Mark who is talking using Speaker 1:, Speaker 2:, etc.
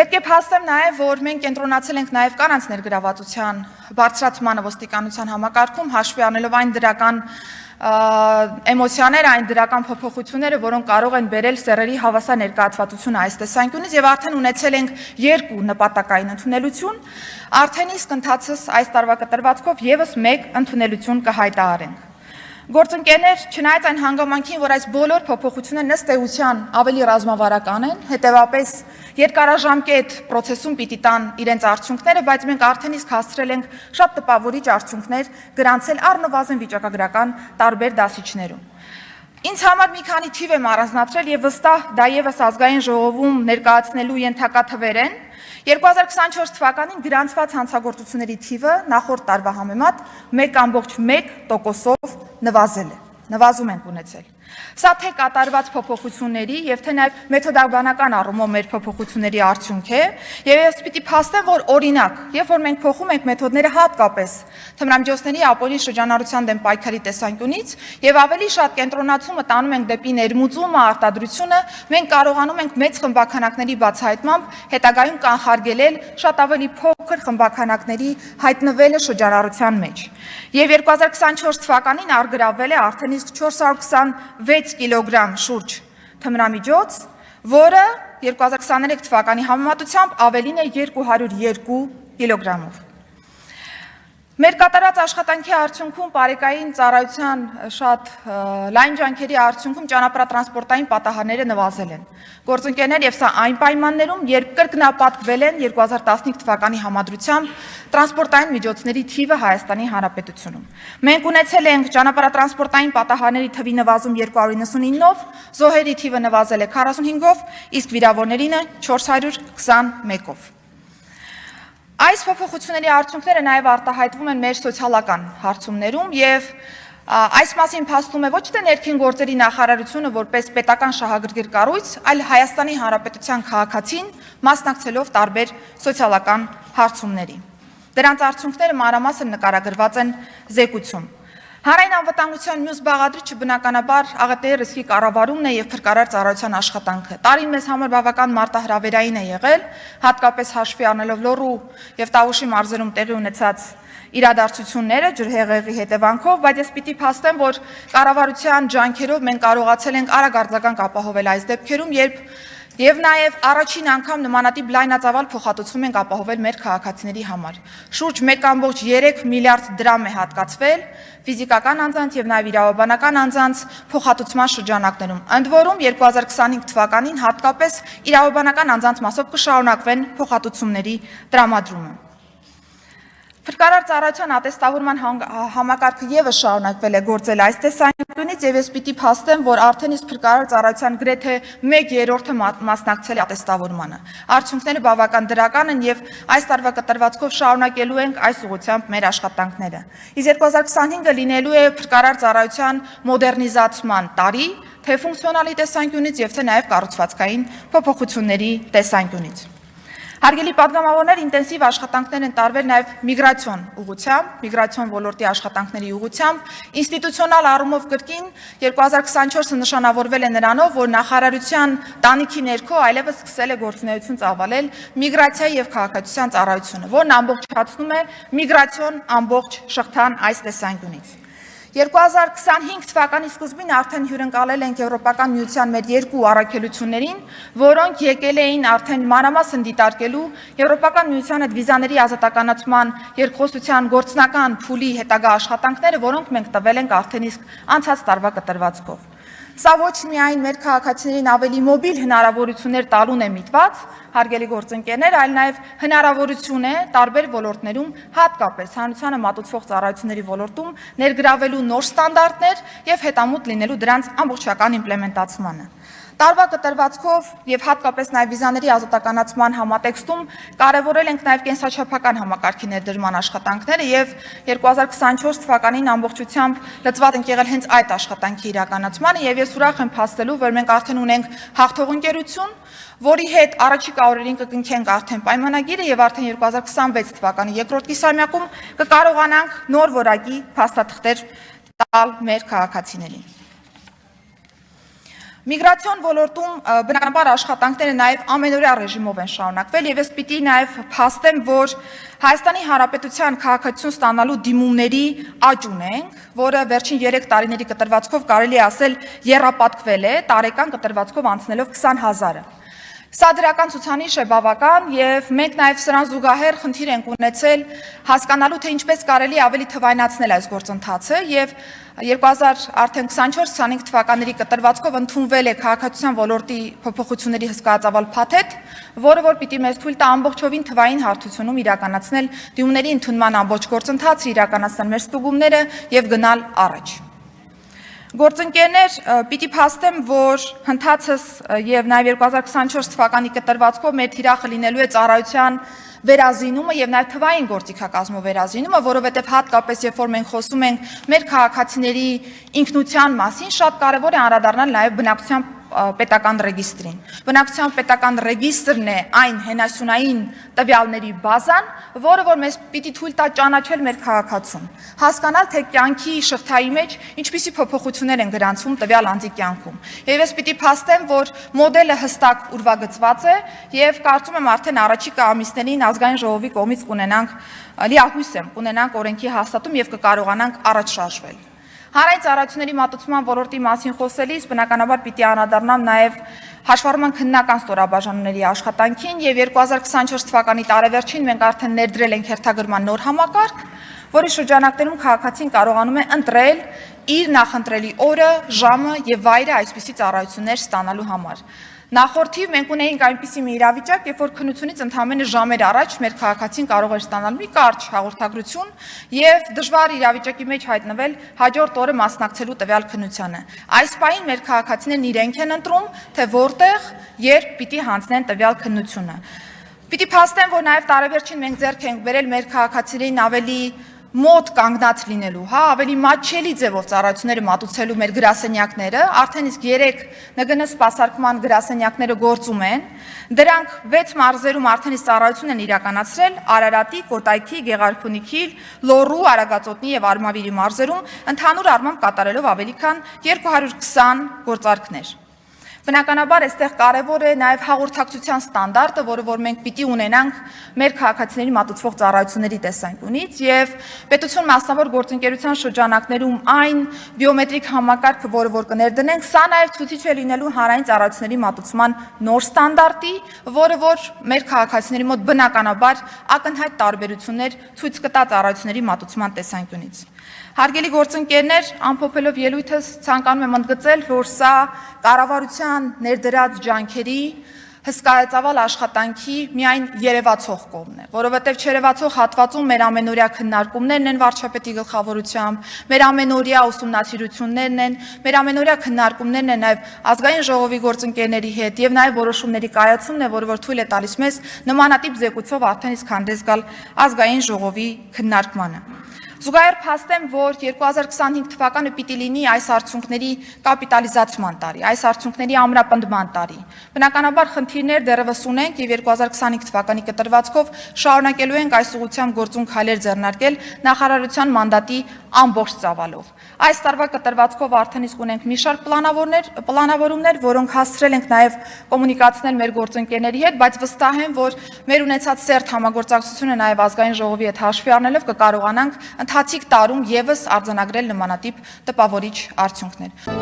Speaker 1: Պետք է փաստեմ նաև, որ մենք կենտրոնացել ենք նաև կանանց ներգրավվածության բարձրացմանը ոստիկանության համակարգում, հաշվի առնելով այն դրական էմոցիաները, այն դրական փոփոխությունները, որոնք կարող են բերել սեռերի հավասար ներկայացվածությունը այս տեսանկյունից եւ արդեն ունեցել ենք 2 նպատակային ընդունելություն, արդեն իսկ ընթացս այս տարվա կտրվածքով եւս 1 ընդունելություն կհայտարարենք։ Գործընկերներ, չնայած այն հանգամանքին, որ այս բոլոր փոփոխությունները ըստ էության ավելի ռազմավարական են, հետևաբար երկարաժամկետ process-ում պիտի տան իրենց արդյունքները, բայց մենք արդեն իսկ հասցրել ենք շատ տպավորիչ արդյունքներ գրանցել առնվազն վիճակագրական տարբեր դասիչներում։ Ինձ համար մի քանի թիվ եմ առանձնացրել եւ վստահ դա եւս ազգային ժողովում ներկայացնելու ենթակա թվեր են։ 2024 թվականին գրանցված հանցագործությունների թիվը նախորդ տարվա համեմատ 1.1%-ով նվազում ենք ունեցել։ Սա թե կատարված փոփոխությունների եւ թե նաեւ մեթոդաբանական առումով մեր փոփոխությունների արդյունք է, եւ ես պիտի փաստեմ, որ օրինակ, երբ որ մենք փոխում ենք մեթոդները հատկապես թմրամիջոցների ապօրինի շրջանառության դեմ պայքարի տեսանկյունից եւ ավելի շատ կենտրոնացումը տանում ենք դեպի ներմուծումը, արտադրությունը, մենք կարողանում ենք մեծ խմբաքանակների բացահայտմամբ հետագայում կանխարգելել շատ ավելի փոքր խմբաքանակների հայտնվելը շրջանառության մեջ։ Եվ 2024 թվականին արգրավել է արդեն իսկ 426 կիլոգրամ շուրջ թմրամիջոց, որը 2023 թվականի համեմատությամբ ավելին է 202 կիլոգրամով։ Մեր կատարած աշխատանքի արդյունքում պարեկային ծառայության շատ լայն ջանքերի արդյունքում ճանապարհատրանսպորտային պատահարները նվազել են։ Գործընկերներ, եւ սա այն պայմաններում, երբ կրկնապատկվել են 2015 թվականի համադրությամբ տրանսպորտային միջոցների թիվը Հայաստանի Հանրապետությունում։ Մենք ունեցել ենք ճանապարհատրանսպորտային պատահարների թվի նվազում 299-ով, զոհերի թիվը նվազել է 45-ով, իսկ վիրավորներինը 421-ով։ Այս փոփոխությունների արդյունքները նաև արտահայտվում են մեր սոցիալական հարցումներում եւ այս մասին փաստում է ոչ թե ներքին գործերի նախարարությունը որպես պետական շահագրգիռ կառույց, այլ Հայաստանի Հանրապետության քաղաքացին մասնակցելով տարբեր սոցիալական հարցումների։ Դրանց արդյունքները մանրամասն նկարագրված են զեկույցում։ Հանրային անվտանգության մյուս բաղադրիչը բնականաբար ԱՂՏ ռիսկի կառավարումն է եւ փրկարար ծառայության աշխատանքը։ Տարին մեզ համար բավական մարտահրավերային է եղել, հատկապես հաշվի առնելով Լոռու եւ Տավուշի մարզերում տեղի ունեցած իրադարձությունները ջրհեղեղի հետևանքով, բայց ես պիտի փաստեմ, որ կառավարության ջանքերով մենք կարողացել ենք արագ արձագանք ապահովել այս դեպքերում, Եվ նաև առաջին անգամ նմանատիպ լայնածավալ փոխհատուցում ենք ապահովել մեր քաղաքացիների համար։ Շուրջ 1.3 միլիարդ դրամ է հատկացվել ֆիզիկական անձանց եւ նաև իրավաբանական անձանց փոխհատուցման շրջանակներում։ Ընդ որում 2025 թվականին հատկապես իրավաբանական անձանց մասով կշարունակվեն փոխհատուցումների տրամադրումը։ Փրկարար ծառայության ատեստավորման համակարգը եւս շարունակվել է գործել այս տեսանկյունից եւ ես պիտի փաստեմ, որ արդեն իսկ փրկարար ծառայության գրեթե 1/3-ը մասնակցել է ատեստավորմանը։ Արդյունքները բավական դրական են եւ այս տարվա կտրվածքով շարունակելու ենք այս ուղղությամբ մեր աշխատանքները։ Իսկ 2025-ը լինելու է փրկարար ծառայության մոդեռնիզացման տարի, թե ֆունկցիոնալի տեսանկյունից եւ թե նաեւ կառուցվածքային փոփոխությունների տեսանկյունից։ Հարգելի պատգամավորներ, ինտենսիվ աշխատանքներ են տարվել նաև միգրացիոն ուղղությամբ, միգրացիոն ոլորտի աշխատանքների ուղղությամբ, ինստիտուցիոնալ առումով կրկին 2024-ը նշանավորվել է նրանով, որ նախարարության տանիքի ներքո այլևս սկսել է գործունեություն ծավալել միգրացիայի եւ քաղաքացիության ծառայությունը, որն ամբողջացնում է միգրացիոն ամբողջ շղթան այս տեսանկյունից։ 2025 թվականի սկզբին արդեն հյուրընկալել ենք Եվրոպական միության մեր 2 առաքելություններին, որոնք եկել էին արդեն մանրամասն դիտարկելու Եվրոպական միության հետ վիզաների ազատականացման երկխոսության գործնական փուլի հետագա աշխատանքները, որոնք մենք տվել ենք արդեն իսկ անցած տարվա կտրվածքով։ Սա ոչ միայն մեր քաղաքացիներին ավելի մոբիլ հնարավորություններ տալուն է միտված, հարգելի գործընկերներ, այլ նաև հնարավորություն է տարբեր ոլորտներում, հատկապես հանրությանը մատուցվող ծառայությունների ոլորտում ներգրավելու նոր ստանդարտներ եւ հետամուտ լինելու դրանց ամբողջական իմպլեմենտացմանը։ Տարվա կտրվածքով եւ հատկապես նաեւ վիզաների ազատականացման համատեքստում կարևորել ենք նաեւ կենսաչափական համակարգի ներդրման աշխատանքները եւ 2024 թվականին ամբողջությամբ լծված ենք եղել հենց այդ աշխատանքի իրականացմանը եւ ես ուրախ եմ փաստելու, որ մենք արդեն ունենք հաղթող ընկերություն, որի հետ առաջիկա օրերին կկնքենք արդեն պայմանագիրը եւ արդեն 2026 թվականի երկրորդ կիսամյակում կկարողանանք նոր որակի փաստաթղթեր տալ մեր քաղաքացիներին։ Միգրացիոն ոլորտում բնականաբար աշխատանքները նաև ամենօրյա ռեժիմով են շարունակվել եւ ես պիտի նաև փաստեմ, որ Հայաստանի Հանրապետության քաղաքացիություն ստանալու դիմումների աճ ունենք, որը վերջին 3 տարիների կտրվածքով կարելի է ասել եռապատկվել է, տարեկան կտրվածքով անցնելով 20,000-ը։ Սա դրական ցուցանիշ է բավական եւ մենք նաեւ սրան զուգահեռ խնդիր ենք ունեցել հասկանալու թե ինչպես կարելի ավելի թվայնացնել այս գործընթացը եւ 2024-25 թվականների կտրվածքով ընդունվել է քաղաքացիության ոլորտի փոփոխությունների հսկայածավալ փաթեթ, որը որ պիտի մեզ թույլ տա ամբողջովին թվային հարթությունում իրականացնել դիմումների ընդունման ամբողջ գործընթացը, իրականացնել մեր ստուգումները եւ գնալ առաջ։ Գործընկերներ, պիտի փաստեմ, որ հնդածս եւ նաեւ 2024 թվականի կտրվածքով մեր թիրախը լինելու է ծառայության վերազինումը եւ նաեւ թվային գործիքակազմով վերազինումը, որովհետեւ հատկապես երբ որ մենք խոսում ենք մեր քաղաքացիների ինքնության մասին, շատ կարեւոր է անդրադառնալ նաեւ բնակչության պետական ռեգիստրին։ Բնակչության պետական ռեգիստրն է այն հենասյունային տվյալների բազան, որը որ մեզ պիտի թույլ տա ճանաչել մեր քաղաքացուն, հասկանալ թե կյանքի շղթայի մեջ ինչպիսի փոփոխություններ են գրանցվում տվյալ անձի կյանքում։ Եվ ես պիտի փաստեմ, որ մոդելը հստակ ուրվագծված է եւ կարծում եմ արդեն առաջիկա ամիսներին ազգային ժողովի կողմից կունենանք լիահույս եմ, կունենանք օրենքի հաստատում եւ կկարողանանք առաջ շարժվել։ Հանրային ծառայությունների մատուցման ոլորտի մասին խոսելիս բնականաբար պիտի անդրադառնամ նաև հաշվառման քննական ստորաբաժանումների աշխատանքին եւ 2024 թվականի տարեվերջին մենք արդեն ներդրել ենք հերթագրման նոր համակարգ, որի շրջանակներում քաղաքացին կարողանում է ընտրել իր նախընտրելի օրը, ժամը եւ վայրը այսպիսի ծառայություններ ստանալու համար։ Նախորդիվ մենք ունեինք այնպիսի մի իրավիճակ, երբ որ քննությունից ընդամենը ժամեր առաջ մեր քաղաքացին կարող էր ստանալ մի կարճ հաղորդագրություն եւ դժվար իրավիճակի մեջ հայտնվել հաջորդ օրը մասնակցելու տվյալ քննությանը։ Այս պահին մեր քաղաքացիներն իրենք են ընտրում, թե որտեղ, երբ պիտի հանձնեն տվյալ քննությունը։ Պիտի փաստեմ, որ նաեւ տարեվերջին մենք ձեռք ենք բերել մեր քաղաքացիներին ավելի մոտ կանգնած լինելու, ավելի մատչելի ձևով ծառայությունները մատուցելու մեր գրասենյակները, արդեն իսկ 3 ՆԳՆ սպասարկման գրասենյակները գործում են, դրանք 6 մարզերում արդեն իսկ ծառայություն են իրականացրել Արարատի, Կոտայքի, Գեղարքունիքի, Լոռու, Արագածոտնի եւ Արմավիրի մարզերում, ընդհանուր առմամբ կատարելով ավելի քան 220 գործարքներ։ Բնականաբար այստեղ կարևոր է նաև հաղորդակցության ստանդարտը, որը որ մենք պիտի ունենանք մեր քաղաքացիների մատուցվող ծառայությունների տեսանկյունից եւ պետություն մասնավոր գործընկերության շրջանակներում այն բիոմետրիկ համակարգը, որը որ կներդնենք, սա նաև ցուցիչ է լինելու հանրային ծառայությունների մատուցման նոր ստանդարտի, որը որ մեր քաղաքացիների մոտ բնականաբար ակնհայտ տարբերություններ ցույց կտա ծառայությունների մատուցման տեսանկյունից։ Հարգելի գործընկերներ, ամփոփելով ելույթս ցանկանում եմ ընդգծել, որ սա կառավարության ներդրած ջանքերի հսկայածավալ աշխատանքի միայն երևացող կողմն է, որովհետև չերևացող հատվածում մեր ամենօրյա քննարկումներն են վարչապետի գլխավորությամբ, մեր ամենօրյա ուսումնասիրություններն են, մեր ամենօրյա քննարկումներն են նաև ազգային ժողովի գործընկերների հետ եւ նաև որոշումների կայացումն է, որը որ թույլ է տալիս մեզ նմանատիպ զեկույցով արդեն իսկ հանդես գալ ազգային ժողովի քննարկմանը։ Զուգահեռ փաստեմ, որ 2025 թվականը պիտի լինի այս արդյունքների կապիտալիզացման տարի, այս արդյունքների ամրապնդման տարի։ Բնականաբար խնդիրներ դեռևս ունենք եւ 2025 թվականի կտրվածքով շարունակելու ենք այս ուղղությամբ գործուն քայլեր ձեռնարկել նախարարության մանդատի ամբողջ ծավալով։ Այս տարվա կտրվածքով արդեն իսկ ունենք մի շարք պլանավորումներ, որոնք հասցրել ենք նաեւ կոմունիկացնել մեր գործընկերների հետ, բայց վստահ եմ, որ մեր ունեցած սերտ համագործակցությունը նաեւ ազգային ժողովի հետ հաշվի առնելով կկարողանանք ընթացիկ տարում եւս արձանագրել նմանատիպ տպավորիչ արդյունքներ։